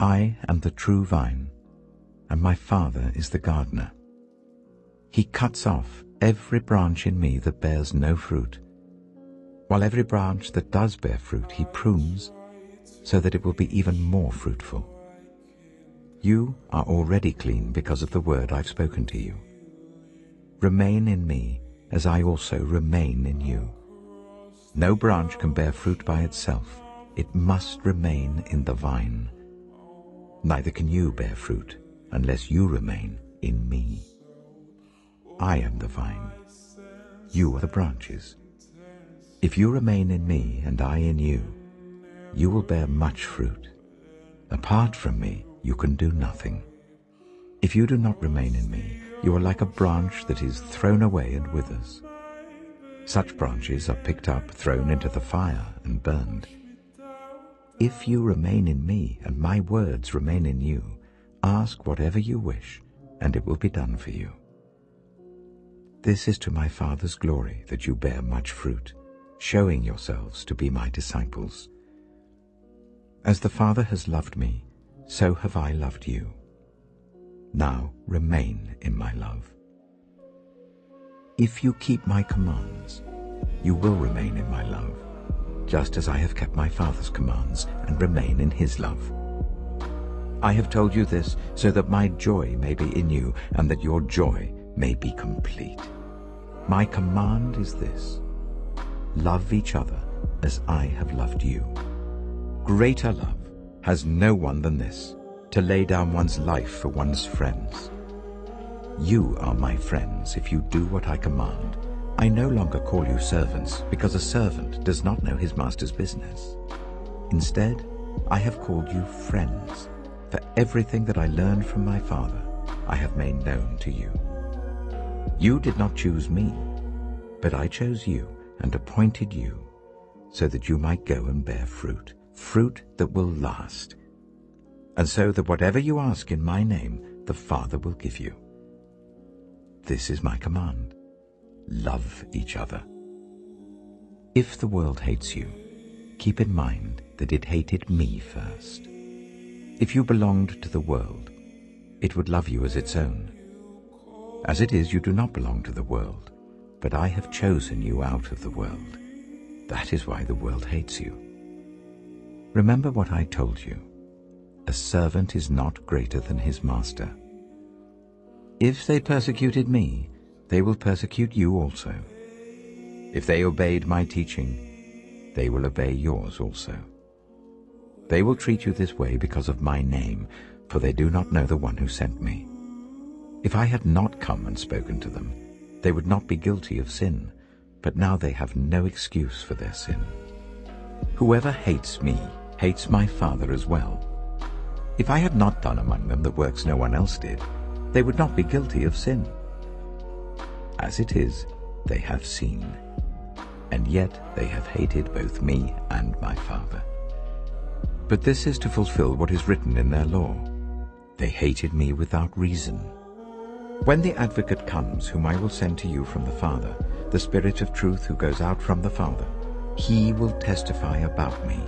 I am the true vine, and my Father is the gardener. He cuts off every branch in me that bears no fruit, while every branch that does bear fruit he prunes, so that it will be even more fruitful. You are already clean because of the word I've spoken to you. Remain in me, as I also remain in you. No branch can bear fruit by itself. It must remain in the vine. Neither can you bear fruit unless you remain in me. I am the vine. You are the branches. If you remain in me and I in you, you will bear much fruit. Apart from me, you can do nothing. If you do not remain in me, you are like a branch that is thrown away and withers. Such branches are picked up, thrown into the fire, and burned. If you remain in me, and my words remain in you, ask whatever you wish, and it will be done for you. This is to my Father's glory, that you bear much fruit, showing yourselves to be my disciples. As the Father has loved me, so have I loved you. Now remain in my love. If you keep my commands, you will remain in my love, just as I have kept my Father's commands and remain in his love. I have told you this so that my joy may be in you and that your joy may be complete. My command is this: love each other as I have loved you. Greater love has no one than this, to lay down one's life for one's friends. You are my friends if you do what I command. I no longer call you servants, because a servant does not know his master's business. Instead, I have called you friends, for everything that I learned from my Father I have made known to you. You did not choose me, but I chose you and appointed you, so that you might go and bear fruit, fruit that will last, and so that whatever you ask in my name, the Father will give you. This is my command: love each other. If the world hates you, keep in mind that it hated me first. If you belonged to the world, it would love you as its own. As it is, you do not belong to the world, but I have chosen you out of the world. That is why the world hates you. Remember what I told you: a servant is not greater than his master. If they persecuted me, they will persecute you also. If they obeyed my teaching, they will obey yours also. They will treat you this way because of my name, for they do not know the one who sent me. If I had not come and spoken to them, they would not be guilty of sin, but now they have no excuse for their sin. Whoever hates me hates my Father as well. If I had not done among them the works no one else did, they would not be guilty of sin. As it is, they have seen, and yet they have hated both me and my Father. But this is to fulfill what is written in their law: they hated me without reason. When the Advocate comes, whom I will send to you from the Father, the Spirit of truth who goes out from the Father, he will testify about me.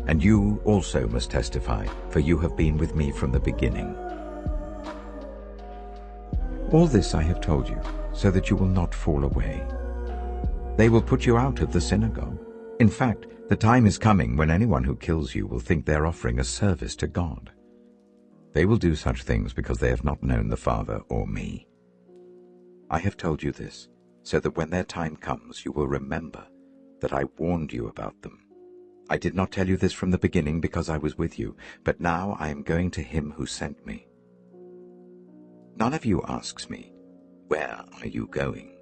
And you also must testify, for you have been with me from the beginning. All this I have told you, so that you will not fall away. They will put you out of the synagogue. In fact, the time is coming when anyone who kills you will think they are offering a service to God. They will do such things because they have not known the Father or me. I have told you this, so that when their time comes you will remember that I warned you about them. I did not tell you this from the beginning because I was with you, but now I am going to him who sent me. None of you asks me, "Where are you going?"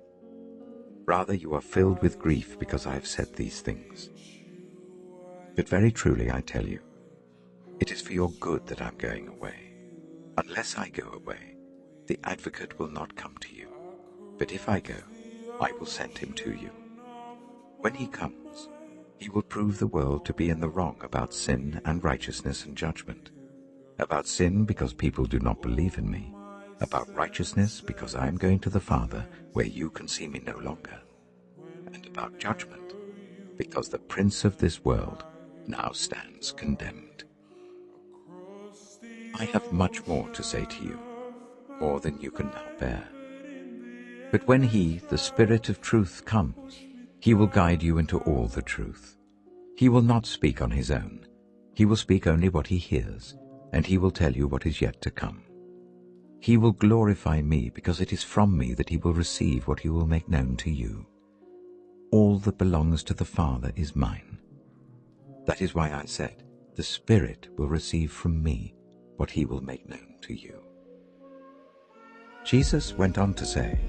Rather, you are filled with grief because I have said these things. But very truly I tell you, it is for your good that I am going away. Unless I go away, the Advocate will not come to you. But if I go, I will send him to you. When he comes, he will prove the world to be in the wrong about sin and righteousness and judgment. About sin, because people do not believe in me. About righteousness, because I am going to the Father, where you can see me no longer. And about judgment, because the prince of this world now stands condemned. I have much more to say to you, more than you can now bear. But when he, the Spirit of truth, comes, he will guide you into all the truth. He will not speak on his own. He will speak only what he hears, and he will tell you what is yet to come. He will glorify me, because it is from me that he will receive what he will make known to you. All that belongs to the Father is mine. That is why I said, the Spirit will receive from me what he will make known to you. Jesus went on to say,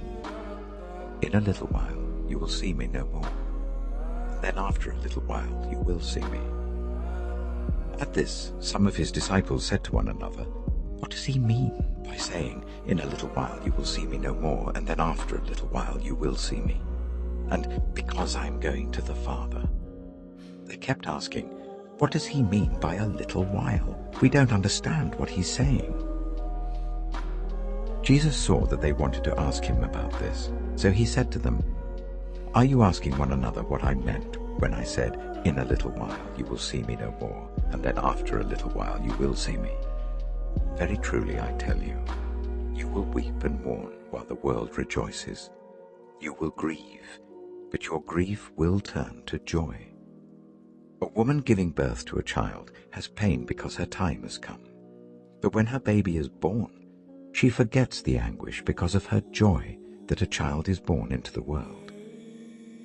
in a little while you will see me no more, and then after a little while you will see me. At this, some of his disciples said to one another, what does he mean by saying, in a little while you will see me no more, and then after a little while you will see me? And because I am going to the Father. They kept asking, what does he mean by a little while? We don't understand what he's saying. Jesus saw that they wanted to ask him about this, so he said to them, are you asking one another what I meant when I said, in a little while you will see me no more, and then after a little while you will see me? Very truly I tell you, you will weep and mourn while the world rejoices. You will grieve, but your grief will turn to joy. A woman giving birth to a child has pain because her time has come. But when her baby is born, she forgets the anguish because of her joy that a child is born into the world.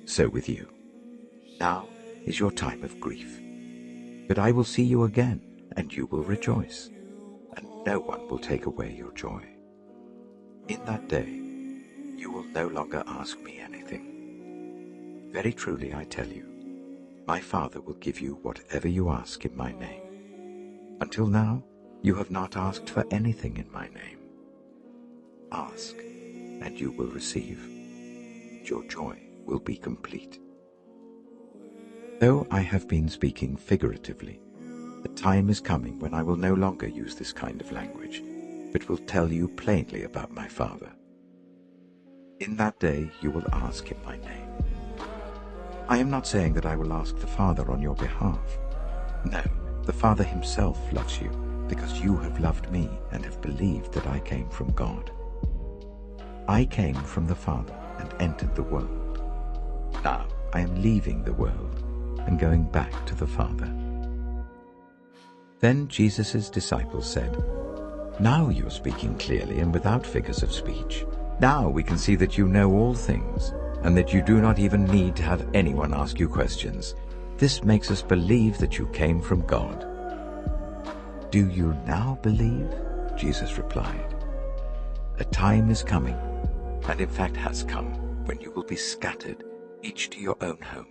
So with you. Now is your time of grief. But I will see you again, and you will rejoice, and no one will take away your joy. In that day, you will no longer ask me anything. Very truly I tell you, my Father will give you whatever you ask in my name. Until now, you have not asked for anything in my name. Ask, and you will receive. Your joy will be complete. Though I have been speaking figuratively, the time is coming when I will no longer use this kind of language, but will tell you plainly about my Father. In that day you will ask in my name. I am not saying that I will ask the Father on your behalf. No, the Father himself loves you, because you have loved me and have believed that I came from God. I came from the Father and entered the world. Now I am leaving the world and going back to the Father. Then Jesus' disciples said, now you are speaking clearly and without figures of speech. Now we can see that you know all things, and that you do not even need to have anyone ask you questions. This makes us believe that you came from God. Do you now believe? Jesus replied. A time is coming, and in fact has come, when you will be scattered, each to your own home.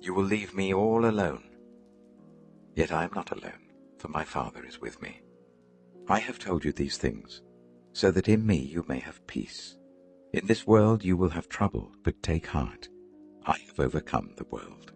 You will leave me all alone. Yet I am not alone, for my Father is with me. I have told you these things, so that in me you may have peace. In this world you will have trouble, but take heart. I have overcome the world.